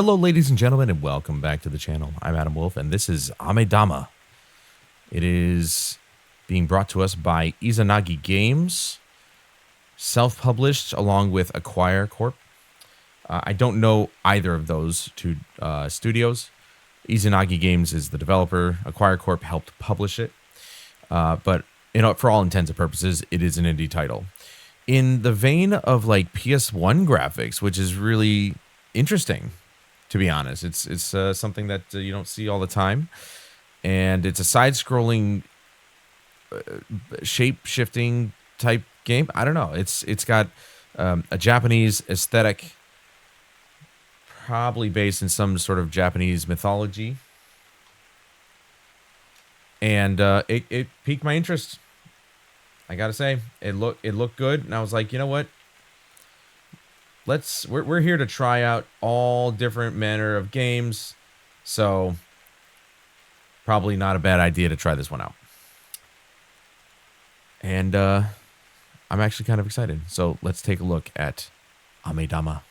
Hello, ladies and gentlemen, and welcome back to the channel. I'm Adam Wolf, and this is Amedama. It is being brought to us by Izanagi Games, self-published along with Acquire Corp. I don't know either of those two studios. Izanagi Games is the developer. Acquire Corp helped publish it. But for all intents and purposes, it is an indie title. In the vein of like PS1 graphics, which is really interesting, to be honest. It's something that you don't see all the time. And it's a side-scrolling, shape-shifting type game. I don't know. It's got a Japanese aesthetic, probably based in some sort of Japanese mythology. And it piqued my interest. I gotta say, it looked good, and I was like, you know what? We're here to try out all different manner of games, so probably not a bad idea to try this one out. And I'm actually kind of excited. So let's take a look at Amedama.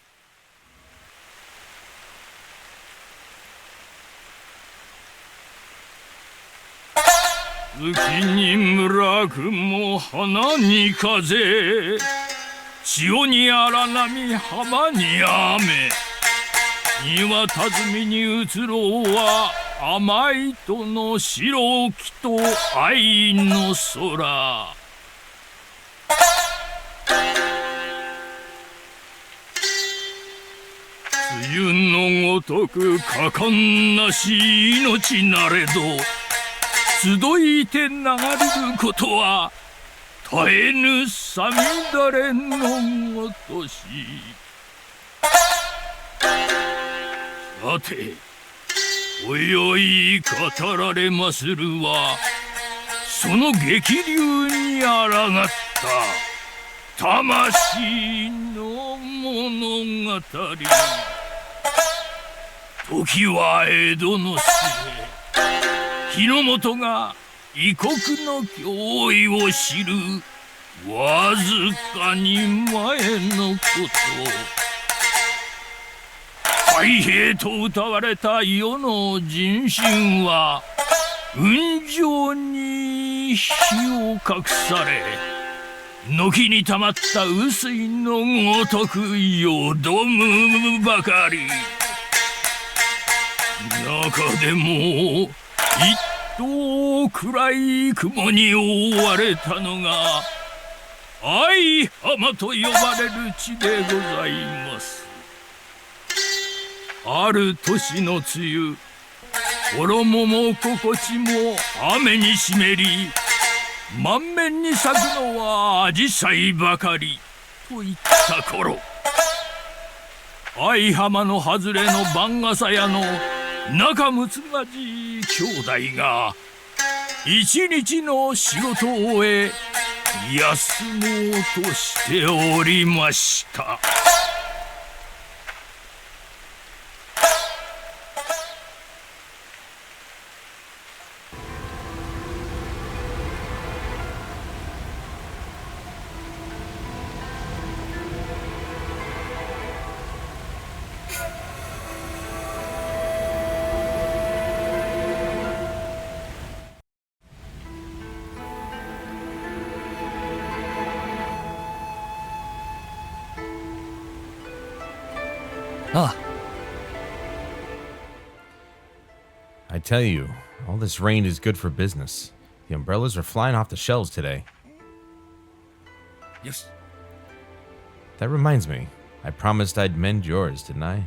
月に村雲花に風潮に荒波浜に雨庭尋みに移ろうは甘いとの白木と愛の空梅雨のごとく果敢なし命なれど集いて流れることは絶えぬさみだれのごとしさて今宵語られまするはその激流にあらがった魂の物語時は江戸の末日の本が異国の脅威を知るわずかに前のこと海兵と歌われた世の人心は雲上に火を隠され軒にたまった雨水のごとくよどむばかり中でも一等暗い雲に覆われたのが相浜と呼ばれる地でございます。ある年の梅雨衣も心地も雨に湿り満面に咲くのはアジサイばかりといった頃相浜の外れの番傘屋の仲睦まじい兄弟が一日の仕事を終え休もうとしておりました。I tell you, all this rain is good for business. The umbrellas are flying off the shelves today. Yes. That reminds me, I promised I'd mend yours, didn't I?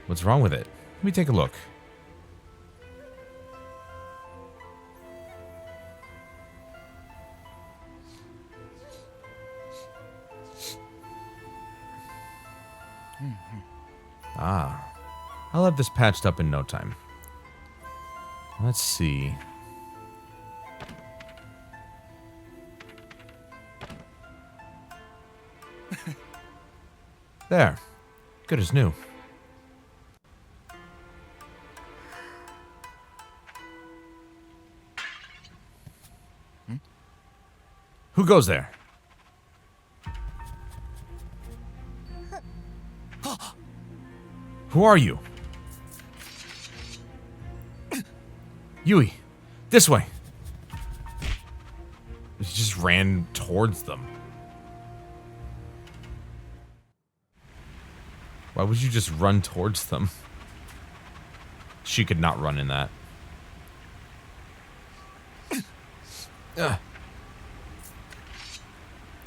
What's wrong with it? Let me take a look. Ah. I'll have this patched up in no time. Let's see. There. Good as new. Who goes there? Who are you? Yui, this way. He just ran towards them. Why would you just run towards them? She could not run in that.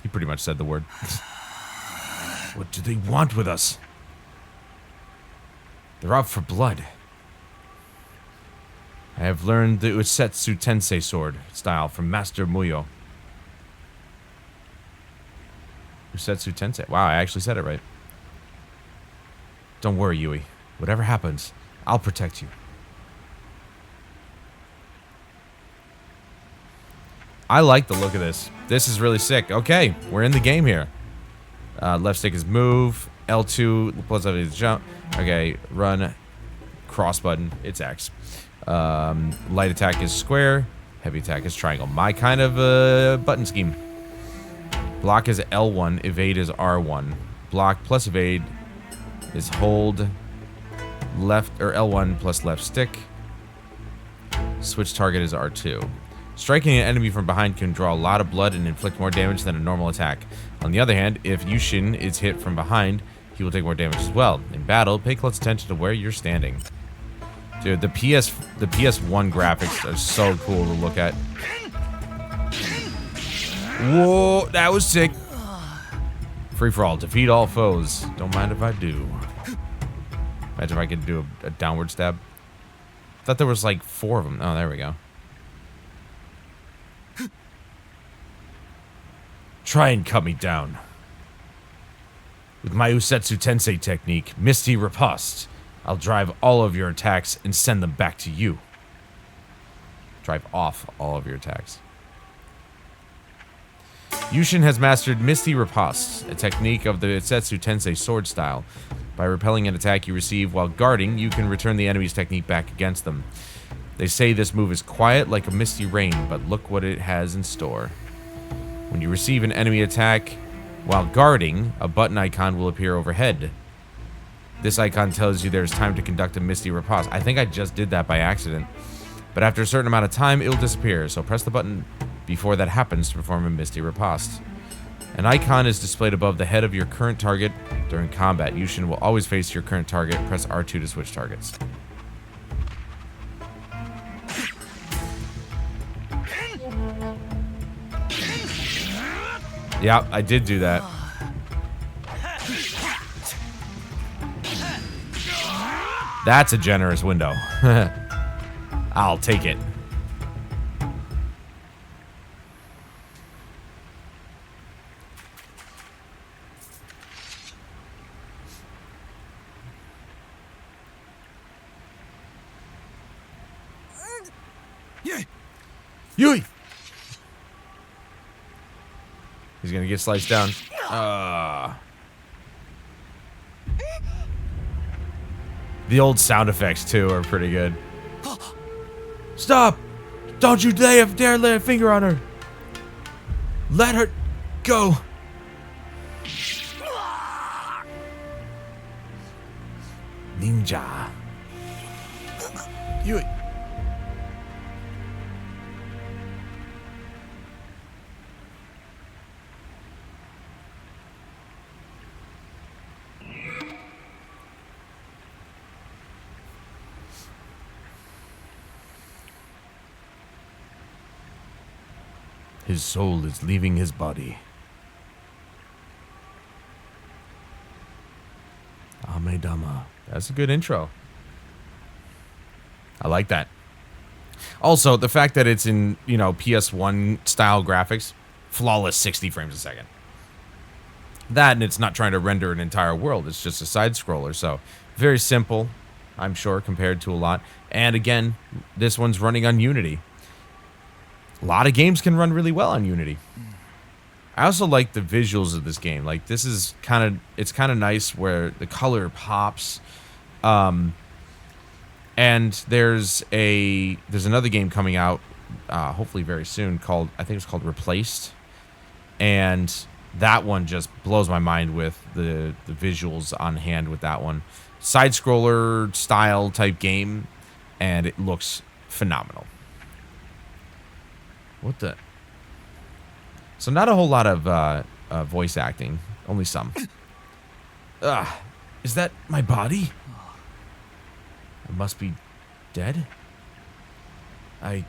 He pretty much said the word. What do they want with us? They're out for blood. I have learned the Usetsu Tensei sword style from Master Muyo. Usetsu Tensei. Wow, I actually said it right. Don't worry, Yui. Whatever happens, I'll protect you. I like the look of this. This is really sick. Okay, we're in the game here. Left stick is move. L2 plus L is jump. Okay, run. Cross button. It's X. Light attack is square. Heavy attack is triangle. My kind of button scheme. Block is L1. Evade is R1. Block plus evade is hold. Left or L1 plus left stick. Switch target is R2. Striking an enemy from behind can draw a lot of blood and inflict more damage than a normal attack. On the other hand, if Yushin is hit from behind, he will take more damage as well. In battle, pay close attention to where you're standing. Dude, the PS1 graphics are so cool to look at. Whoa, that was sick. Free for all, defeat all foes. Don't mind if I do. Imagine if I could do a downward stab. I thought there was like 4 of them. Oh, there we go. Try and cut me down. With my Usetsu Tensei technique, Misty Riposte, I'll drive all of your attacks and send them back to you. Drive off all of your attacks. Yushin has mastered Misty Riposte, a technique of the Usetsu Tensei sword style. By repelling an attack you receive while guarding, you can return the enemy's technique back against them. They say this move is quiet like a misty rain, but look what it has in store. When you receive an enemy attack while guarding, a button icon will appear overhead. This icon tells you there's time to conduct a Misty Riposte. I think I just did that by accident. But after a certain amount of time, it will disappear, so press the button before that happens to perform a Misty Riposte. An icon is displayed above the head of your current target during combat. Yushin will always face your current target. Press R2 to switch targets. Yeah, I did do that. That's a generous window. I'll take it. Yui! He's gonna get sliced down. The old sound effects, too, are pretty good. Stop! Don't you dare lay a finger on her! Let her go! Ninja. Yui. His soul is leaving his body. Amedama. That's a good intro. I like that. Also, the fact that it's in, you know, PS1 style graphics, flawless 60 frames a second. That, and it's not trying to render an entire world. It's just a side scroller. So, very simple, I'm sure, compared to a lot. And again, this one's running on Unity. A lot of games can run really well on Unity. I also like the visuals of this game. Like, this is it's kind of nice where the color pops. And there's another game coming out, hopefully very soon, I think it's called Replaced. And That one just blows my mind with the visuals on hand with that one. Side scroller style type game, and it looks phenomenal. What the? So not a whole lot of voice acting, only some. Ugh, is that my body? It must be dead. I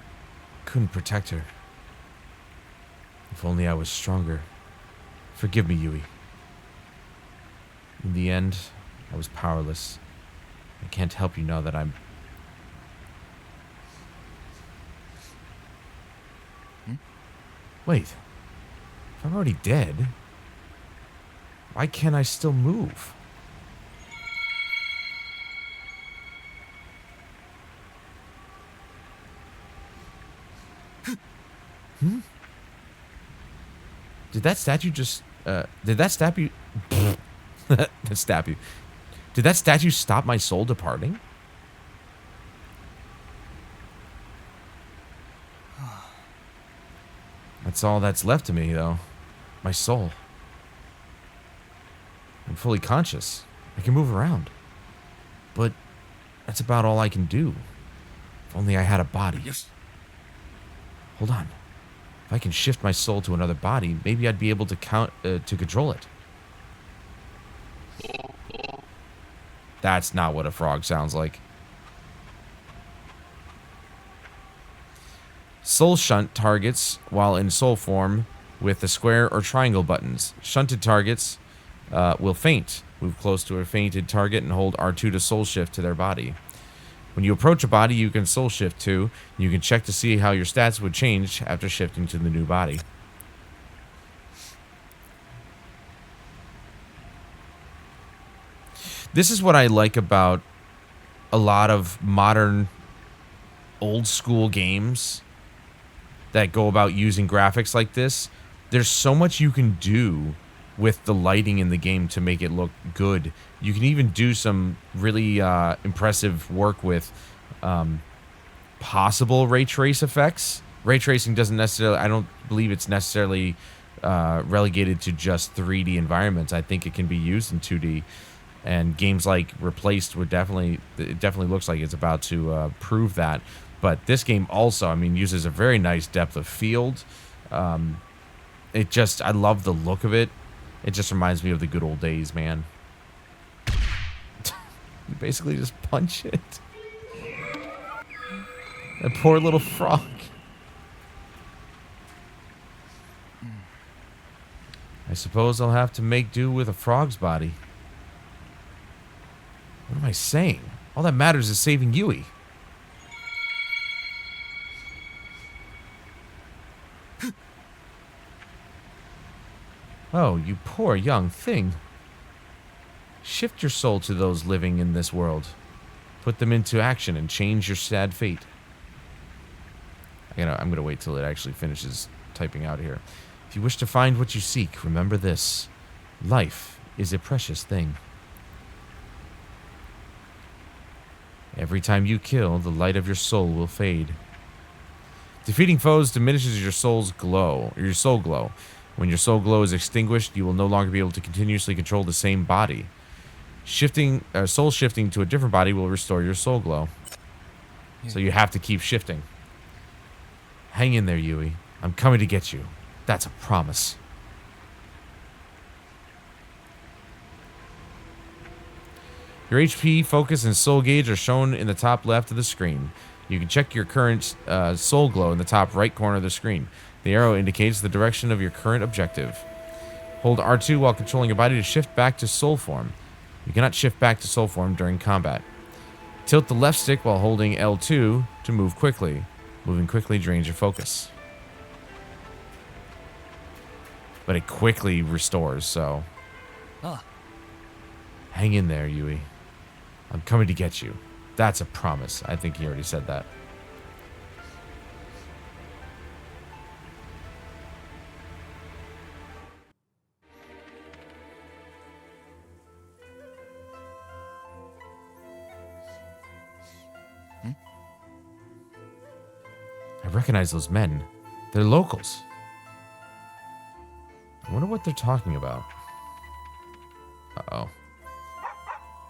couldn't protect her. If only I was stronger. Forgive me, Yui. In the end, I was powerless. I can't help you now that I'm... Wait. If I'm already dead, why can't I still move? Did that statue just... did that statue... that statue... Did that statue stop my soul departing? That's all that's left of me, though. My soul. I'm fully conscious. I can move around. But that's about all I can do. If only I had a body. Yes. Hold on. If I can shift my soul to another body, maybe I'd be able to control it. That's not what a frog sounds like. Soul shunt targets while in soul form with the square or triangle buttons. Shunted targets will faint. Move close to a fainted target and hold R2 to soul shift to their body. When you approach a body you can soul shift to, you can check to see how your stats would change after shifting to the new body. This is what I like about a lot of modern old school games that go about using graphics like this. There's so much you can do with the lighting in the game to make it look good. You can even do some really impressive work with possible ray trace effects. Ray tracing doesn't necessarily, I don't believe it's necessarily relegated to just 3D environments. I think it can be used in 2D. And games like Replaced would definitely looks like it's about to prove that. But this game also, I mean, uses a very nice depth of field. I love the look of it. It just reminds me of the good old days, man. You basically just punch it. That poor little frog. I suppose I'll have to make do with a frog's body. What am I saying? All that matters is saving Yui. Oh, you poor young thing. Shift your soul to those living in this world. Put them into action and change your sad fate. I'm gonna wait till it actually finishes typing out here. If you wish to find what you seek, remember this. Life is a precious thing. Every time you kill, the light of your soul will fade. Defeating foes diminishes your soul glow. When your soul glow is extinguished, you will no longer be able to continuously control the same body. Soul shifting to a different body will restore your soul glow. So you have to keep shifting. Hang in there, Yui. I'm coming to get you. That's a promise. Your HP, focus, and soul gauge are shown in the top left of the screen. You can check your current soul glow in the top right corner of the screen. The arrow indicates the direction of your current objective. Hold R2 while controlling your body to shift back to soul form. You cannot shift back to soul form during combat. Tilt the left stick while holding L2 to move quickly. Moving quickly drains your focus. But it quickly restores, so... Hang in there, Yui. I'm coming to get you. That's a promise. I think he already said that. I recognize those men. They're locals. I wonder wonder what they're talking about. Uh-oh.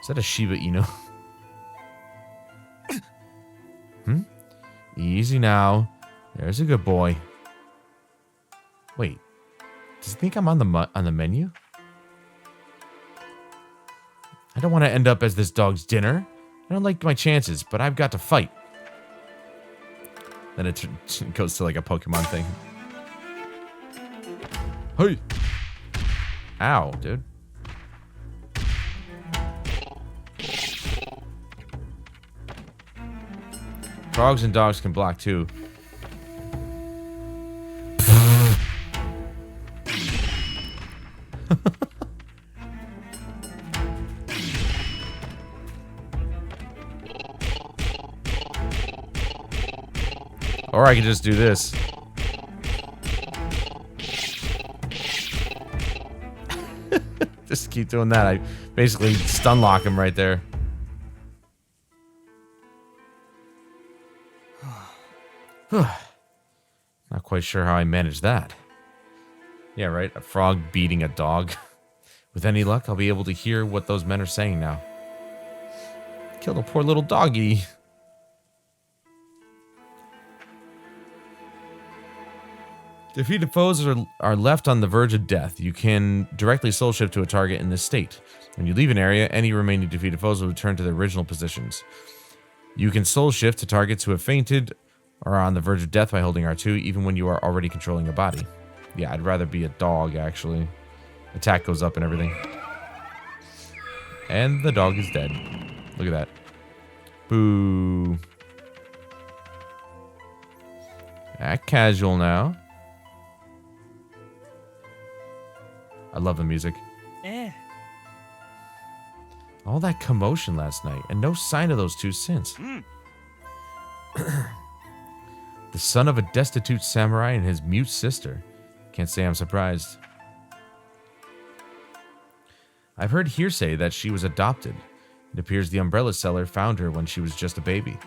Is that a Shiba Inu? Easy now. There's a good boy. Wait. Does he think I'm on the menu? I don't want to end up as this dog's dinner. I don't like my chances, but I've got to fight. Then it goes to like a Pokemon thing. Hey! Ow, dude. Frogs and dogs can block too. Or I can just do this. Just keep doing that. I basically stun lock him right there. Not quite sure how I managed that. Yeah, right? A frog beating a dog. With any luck, I'll be able to hear what those men are saying now. Killed a poor little doggy. Defeated foes are left on the verge of death. You can directly soul shift to a target in this state. When you leave an area, any remaining defeated foes will return to their original positions. You can soul shift to targets who have fainted or are on the verge of death by holding R2, even when you are already controlling a body. Yeah, I'd rather be a dog, actually. Attack goes up and everything. And the dog is dead. Look at that. Boo. Act casual now. I love the music. All that commotion last night, and no sign of those two since. The son of a destitute samurai and his mute sister. Can't say I'm surprised. I've heard hearsay that she was adopted. It appears the umbrella seller found her when she was just a baby.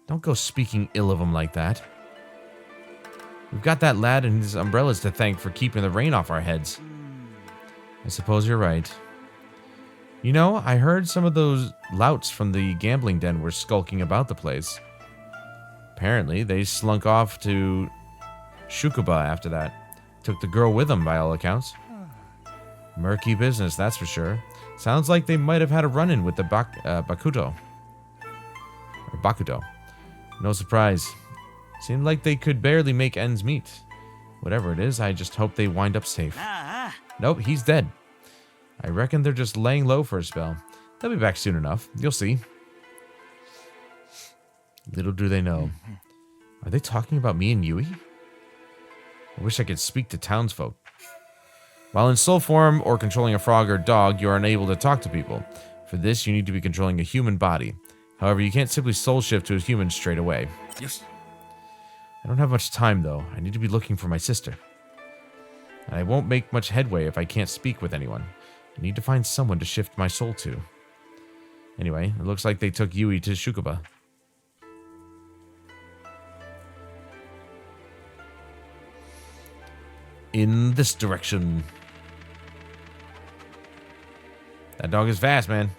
Don't go speaking ill of him like that. We've got that lad and his umbrellas to thank for keeping the rain off our heads. I suppose you're right. You know, I heard some of those louts from the gambling den were skulking about the place. Apparently, they slunk off to Shukuba after that. Took the girl with them, by all accounts. Murky business, that's for sure. Sounds like they might have had a run-in with the Bakuto. Or Bakuto. No surprise. Seemed like they could barely make ends meet. Whatever it is, I just hope they wind up safe. Nope, he's dead. I reckon they're just laying low for a spell. They'll be back soon enough. You'll see. Little do they know. Are they talking about me and Yui? I wish I could speak to townsfolk. While in soul form or controlling a frog or dog, you are unable to talk to people. For this, you need to be controlling a human body. However, you can't simply soul shift to a human straight away. Yes. I don't have much time, though. I need to be looking for my sister. And I won't make much headway if I can't speak with anyone. I need to find someone to shift my soul to. Anyway, it looks like they took Yui to Shukuba. In this direction. That dog is fast, man.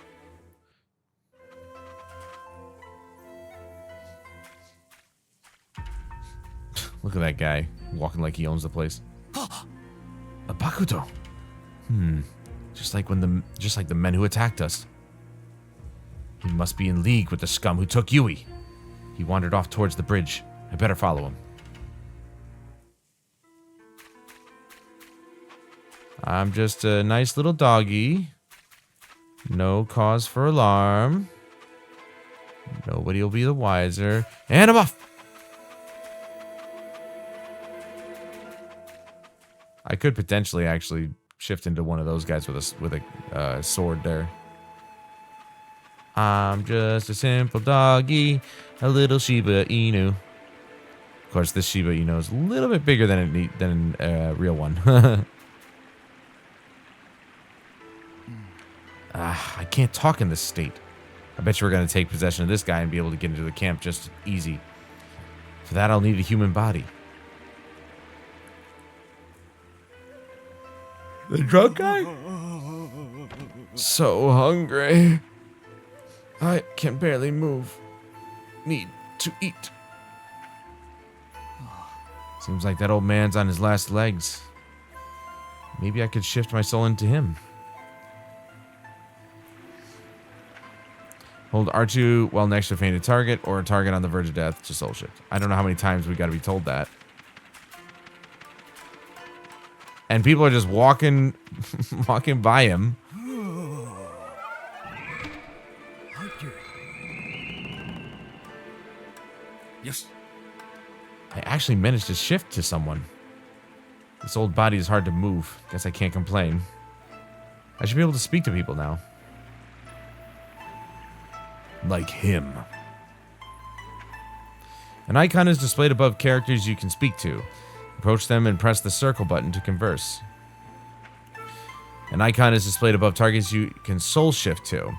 Look at that guy walking like he owns the place. A Bakuto. Just like the men who attacked us. He must be in league with the scum who took Yui. He wandered off towards the bridge. I better follow him. I'm just a nice little doggy. No cause for alarm. Nobody will be the wiser. And I'm off! I could potentially actually shift into one of those guys with a sword there. I'm just a simple doggy, a little Shiba Inu. Of course, this Shiba Inu is a little bit bigger than a real one. I can't talk in this state. I bet you we're going to take possession of this guy and be able to get into the camp just easy. For that, I'll need a human body. The drunk guy? So hungry. I can barely move. Need to eat. Seems like that old man's on his last legs. Maybe I could shift my soul into him. Hold R2 while next to a fainted target or a target on the verge of death to soul shift. I don't know how many times we got to be told that. And people are just walking by him. Yes. I actually managed to shift to someone. This old body is hard to move. Guess I can't complain. I should be able to speak to people now. Like him. An icon is displayed above characters you can speak to. Approach them and press the circle button to converse. An icon is displayed above targets you can soul shift to.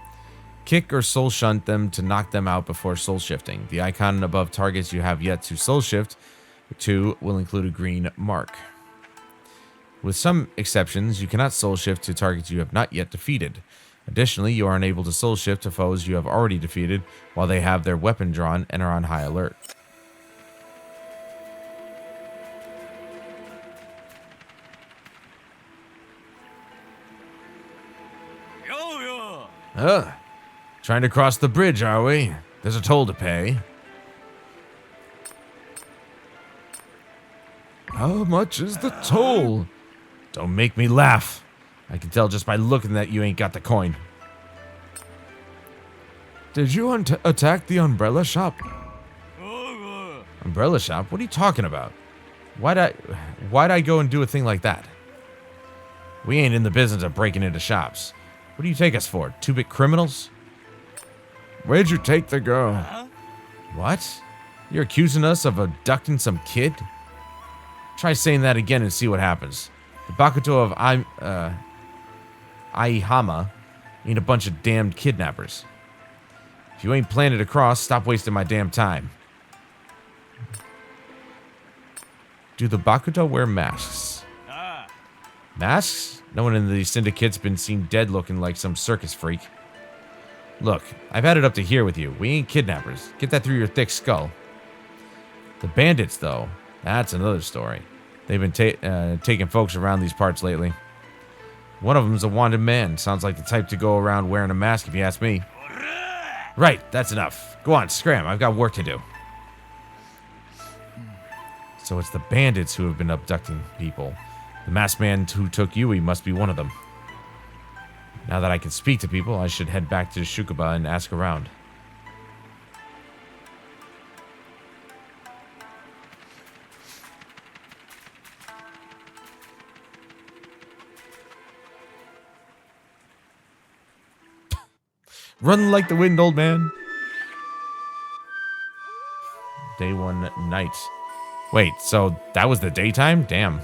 Kick or soul shunt them to knock them out before soul shifting. The icon above targets you have yet to soul shift to will include a green mark. With some exceptions, you cannot soul shift to targets you have not yet defeated. Additionally, you are unable to soul shift to foes you have already defeated while they have their weapon drawn and are on high alert. Trying to cross the bridge, are we? There's a toll to pay. How much is the toll? Don't make me laugh. I can tell just by looking that you ain't got the coin. Did you attack the umbrella shop? Umbrella shop? What are you talking about? Why'd I go and do a thing like that? We ain't in the business of breaking into shops. What do you take us for? 2-bit criminals? Where'd you take the girl? What? You're accusing us of abducting some kid? Try saying that again and see what happens. The Bakuto of Aihama ain't a bunch of damned kidnappers. If you ain't planning to cross, stop wasting my damn time. Do the Bakuto wear masks? Masks? No one in the syndicate's been seen dead looking like some circus freak. Look, I've had it up to here with you. We ain't kidnappers. Get that through your thick skull. The bandits, though, that's another story. They've been taking folks around these parts lately. One of them's a wanted man. Sounds like the type to go around wearing a mask if you ask me. Right, that's enough. Go on, scram. I've got work to do. So it's the bandits who have been abducting people. The masked man who took Yui must be one of them. Now that I can speak to people, I should head back to Shukuba and ask around. Run like the wind, old man. Day 1 night. Wait, so that was the daytime? Damn.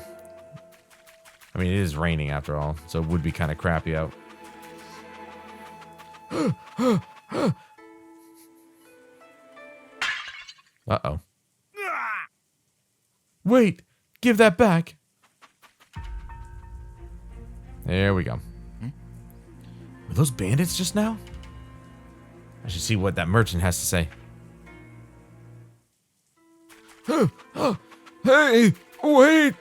I mean, it is raining after all, so it would be kind of crappy out. Uh-oh. Wait, give that back. There we go. Were those bandits just now? I should see what that merchant has to say. Hey, wait!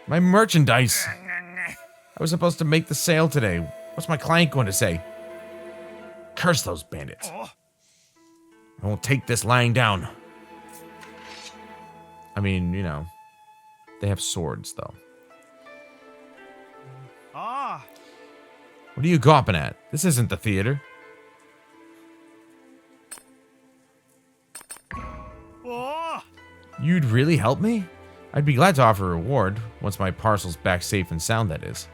My merchandise. I was supposed to make the sale today. What's my client going to say? Curse those bandits. I won't take this lying down. I mean, you know, they have swords, though. What are you gawping at? This isn't the theater. You'd really help me? I'd be glad to offer a reward, once my parcel's back safe and sound, that is.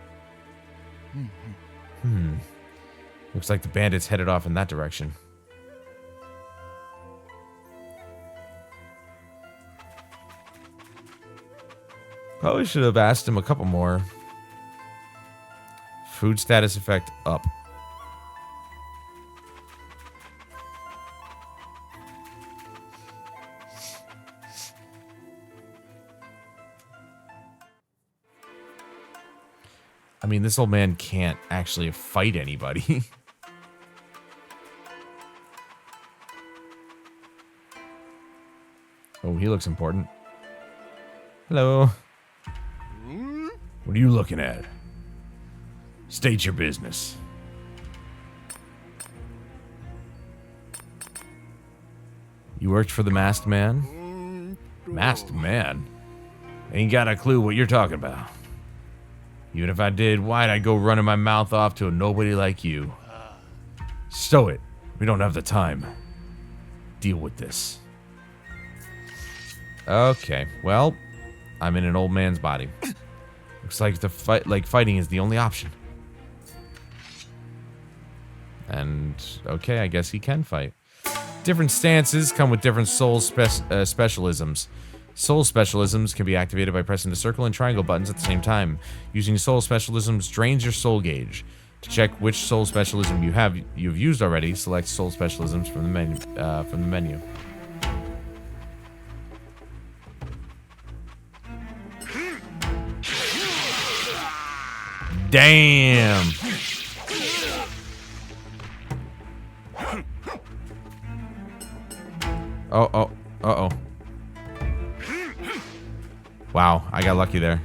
Looks like the bandits headed off in that direction. Probably should have asked him a couple more. Food status effect up. I mean, this old man can't actually fight anybody. Oh, he looks important. Hello. What are you looking at? State your business. You worked for the masked man? Masked man? Ain't got a clue what you're talking about. Even if I did, why'd I go running my mouth off to a nobody like you? Stow it. We don't have the time. Deal with this. Okay, well, I'm in an old man's body. Looks like fighting is the only option. And okay, I guess he can fight. Different stances come with different soul specialisms. Soul specialisms can be activated by pressing the circle and triangle buttons at the same time. Using soul specialisms drains your soul gauge. To check which soul specialism you've used already, select soul specialisms from the menu. Damn. Uh-oh. Wow, I got lucky there.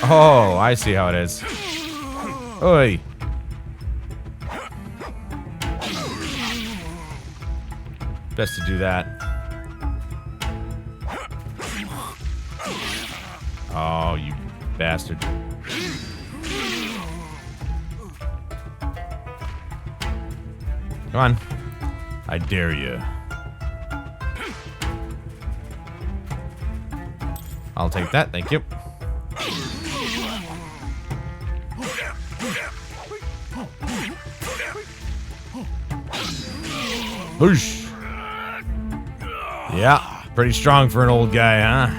Oh, I see how it is. Oi. Best to do that. Oh, you bastard. Come on. I dare you. I'll take that, thank you. Whoosh. Yeah, pretty strong for an old guy, huh?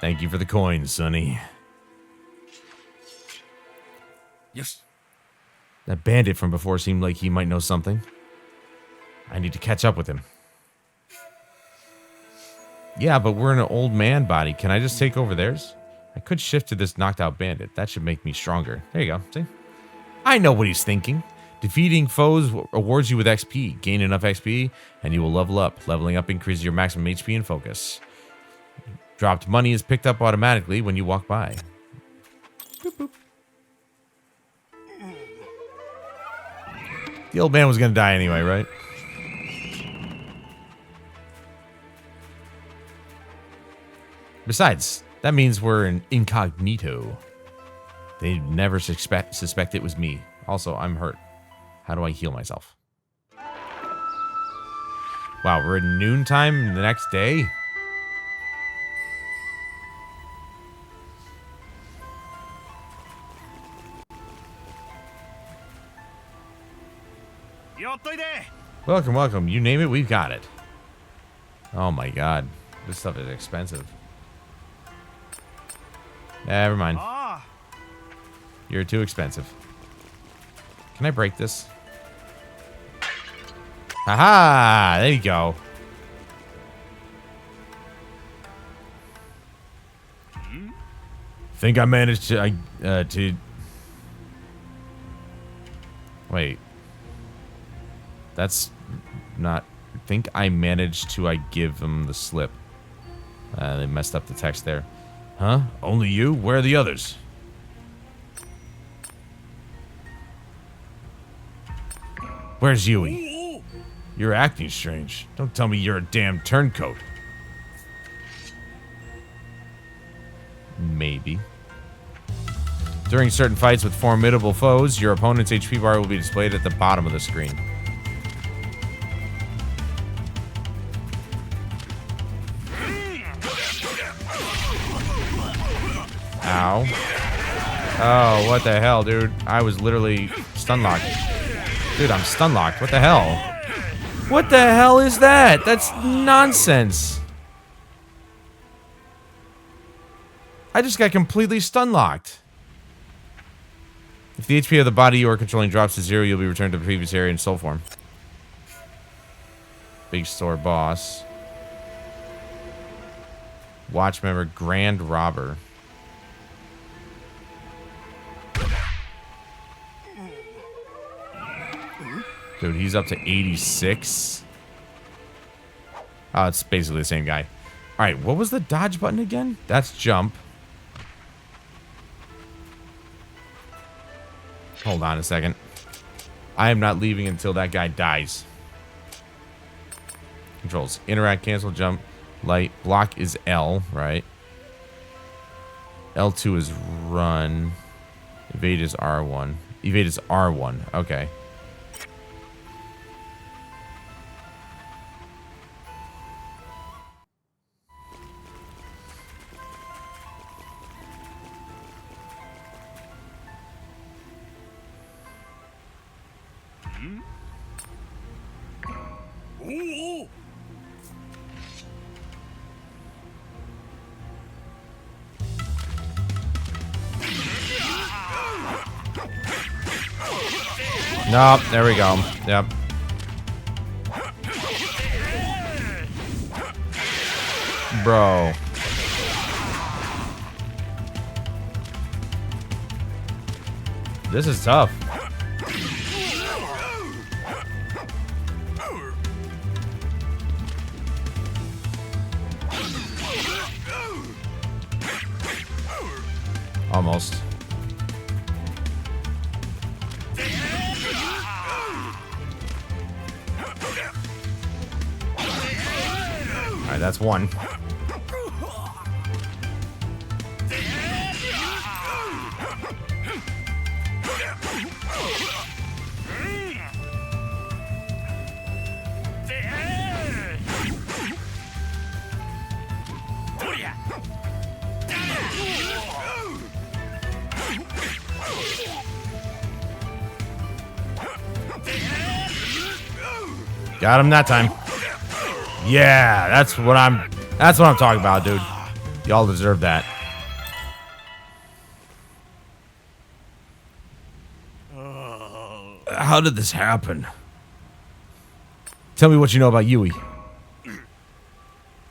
Thank you for the coins, Sonny. Yes. That bandit from before seemed like he might know something. I need to catch up with him. Yeah, but we're in an old man body. Can I just take over theirs? I could shift to this knocked out bandit. That should make me stronger. There you go. See? I know what he's thinking. Defeating foes awards you with XP. Gain enough XP, and you will level up. Leveling up increases your maximum HP and focus. Dropped money is picked up automatically when you walk by. Boop, boop. The old man was going to die anyway, right? Besides, that means we're in incognito. They'd never suspect it was me. Also, I'm hurt. How do I heal myself? Wow, we're at noontime the next day? Welcome, welcome. You name it, we've got it. Oh my god. This stuff is expensive. Never mind. You're too expensive. Can I break this? Haha! There you go. Think I managed to... Wait. That's not... Think I managed to... I give them the slip. They messed up the text there. Huh? Only you? Where are the others? Where's Yui? You're acting strange. Don't tell me you're a damn turncoat. Maybe. During certain fights with formidable foes, your opponent's HP bar will be displayed at the bottom of the screen. Ow. Oh, what the hell, dude? I was literally stun locked. Dude, I'm stun locked. What the hell? What the hell is that? That's nonsense. I just got completely stun locked. If the HP of the body you are controlling drops to 0, you'll be returned to the previous area in soul form. Big store boss. Watch member, grand robber. Dude, he's up to 86. Oh, it's basically the same guy. All right, what was the dodge button again? That's jump. Hold on a second. I am not leaving until that guy dies. Controls. Interact, cancel, jump, light. Block is L, right? L2 is run. Evade is R1. Evade is R1. Okay. Nope, there we go. Yep. Bro. This is tough. Almost. All right, that's one. Got him that time. Yeah, that's what I'm talking about, dude. Y'all deserve that. How did this happen? Tell me what you know about Yui.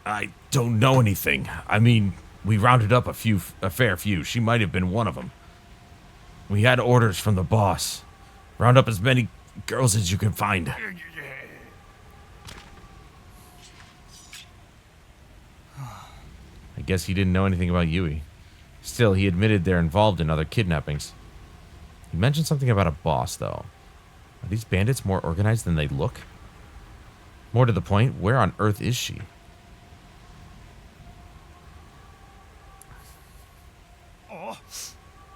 I don't know anything. I mean, we rounded up a fair few. She might have been one of them. We had orders from the boss. Round up as many girls as you can find. I guess he didn't know anything about Yui. Still, he admitted they're involved in other kidnappings. He mentioned something about a boss, though. Are these bandits more organized than they look? More to the point, where on earth is she?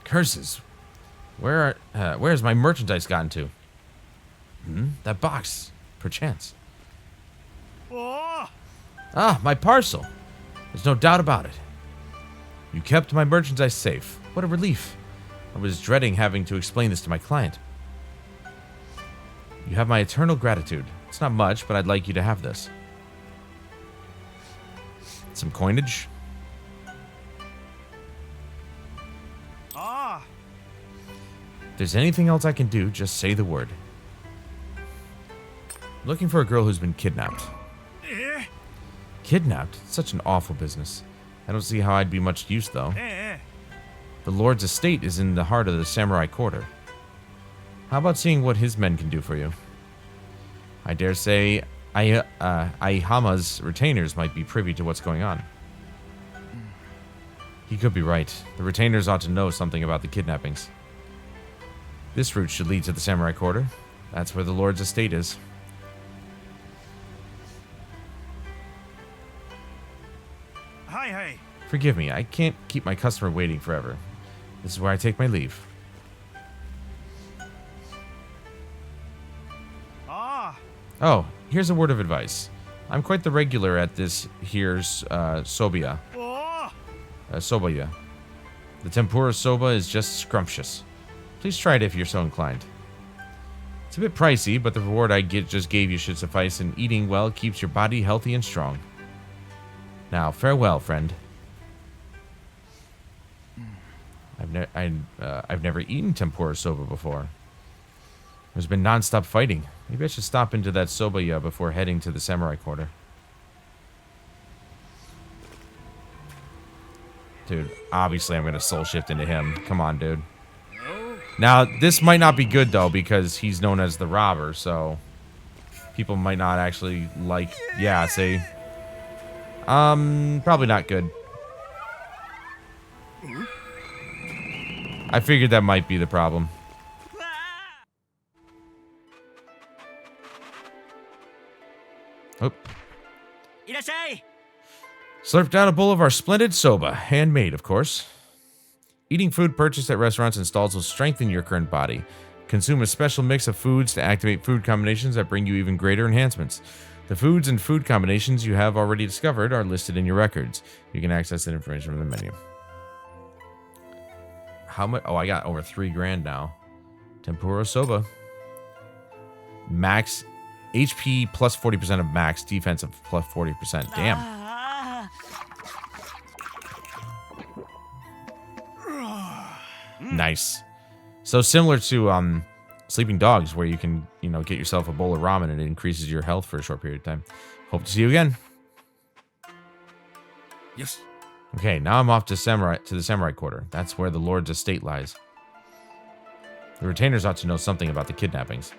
Curses. Where's my merchandise gotten to? That box, perchance. Ah, my parcel. There's no doubt about it. You kept my merchandise safe. What a relief. I was dreading having to explain this to my client. You have my eternal gratitude. It's not much, but I'd like you to have this. Some coinage. If there's anything else I can do, just say the word. Looking for a girl who's been kidnapped. Kidnapped? Such an awful business. I don't see how I'd be much use, though. The Lord's estate is in the heart of the Samurai Quarter. How about seeing what his men can do for you? I dare say Aihama's retainers might be privy to what's going on. He could be right. The retainers ought to know something about the kidnappings. This route should lead to the Samurai Quarter. That's where the Lord's estate is. Forgive me, I can't keep my customer waiting forever. This is where I take my leave. Oh, here's a word of advice. I'm quite the regular at this here's sobaya. Sobaya. The tempura soba is just scrumptious. Please try it if you're so inclined. It's a bit pricey, but the reward I just gave you should suffice, and eating well keeps your body healthy and strong. Now, farewell, friend. I've never eaten tempura soba before. There's been non-stop fighting. Maybe I should stop into that Sobaya before heading to the Samurai Quarter. Dude, obviously I'm going to soul shift into him. Come on, dude. Now, this might not be good, though, because he's known as the robber, so people might not actually like... Yeah, see? Probably not good. I figured that might be the problem. Oh. Slurp down a bowl of our splendid soba. Handmade, of course. Eating food purchased at restaurants and stalls will strengthen your current body. Consume a special mix of foods to activate food combinations that bring you even greater enhancements. The foods and food combinations you have already discovered are listed in your records. You can access that information from the menu. How much? Oh, I got over $3,000 now. Tempura soba. Max HP plus 40% of max. Defensive plus 40%. Damn. Nice. So similar to Sleeping Dogs, where you can, get yourself a bowl of ramen and it increases your health for a short period of time. Hope to see you again. Yes. Okay, now I'm off to the Samurai Quarter. That's where the Lord's estate lies. The retainers ought to know something about the kidnappings.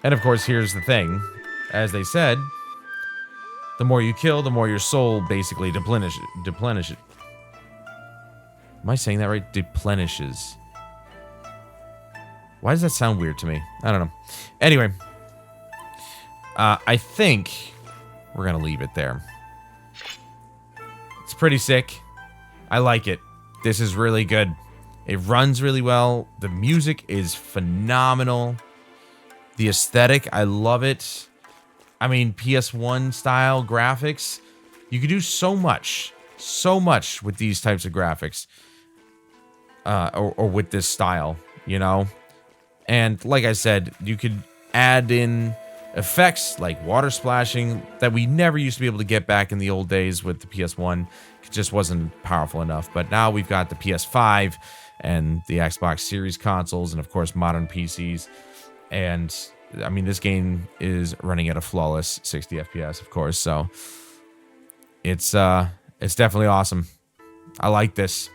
And of course, here's the thing. As they said, the more you kill, the more your soul basically deplenishes. Am I saying that right? Deplenishes. Why does that sound weird to me? I don't know. Anyway, I think we're going to leave it there. It's pretty sick. I like it. This is really good. It runs really well. The music is phenomenal. The aesthetic, I love it. I mean, PS1 style graphics. You could do so much with these types of graphics. Or with this style, And like I said, you could add in effects like water splashing that we never used to be able to get back in the old days with the PS1. It just wasn't powerful enough. But now we've got the PS5 and the Xbox Series consoles and, of course, modern PCs. And, I mean, this game is running at a flawless 60 FPS, of course. So it's definitely awesome. I like this.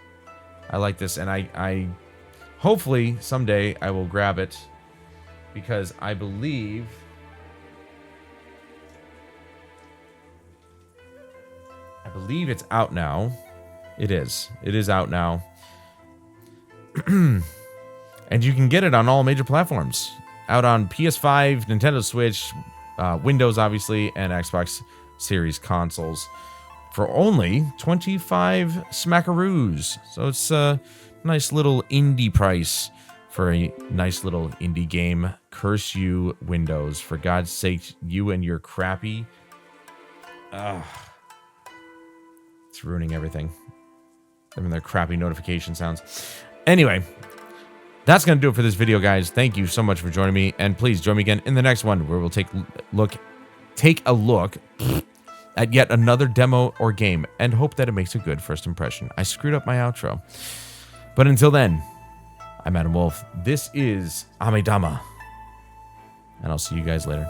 And I hopefully someday I will grab it because I believe it's out now. It is out now. And you can get it on all major platforms. Out on PS5, Nintendo Switch, Windows obviously, and Xbox Series consoles. For only 25 smackaroos. So it's a nice little indie price for a nice little indie game. Curse you, Windows. For God's sake, you and your crappy... It's ruining everything. I mean, their crappy notification sounds. Anyway, that's going to do it for this video, guys. Thank you so much for joining me. And please join me again in the next one where we'll take a look at yet another demo or game, and hope that it makes a good first impression. I screwed up my outro. But until then, I'm Adam Wolf. This is Amedama. And I'll see you guys later.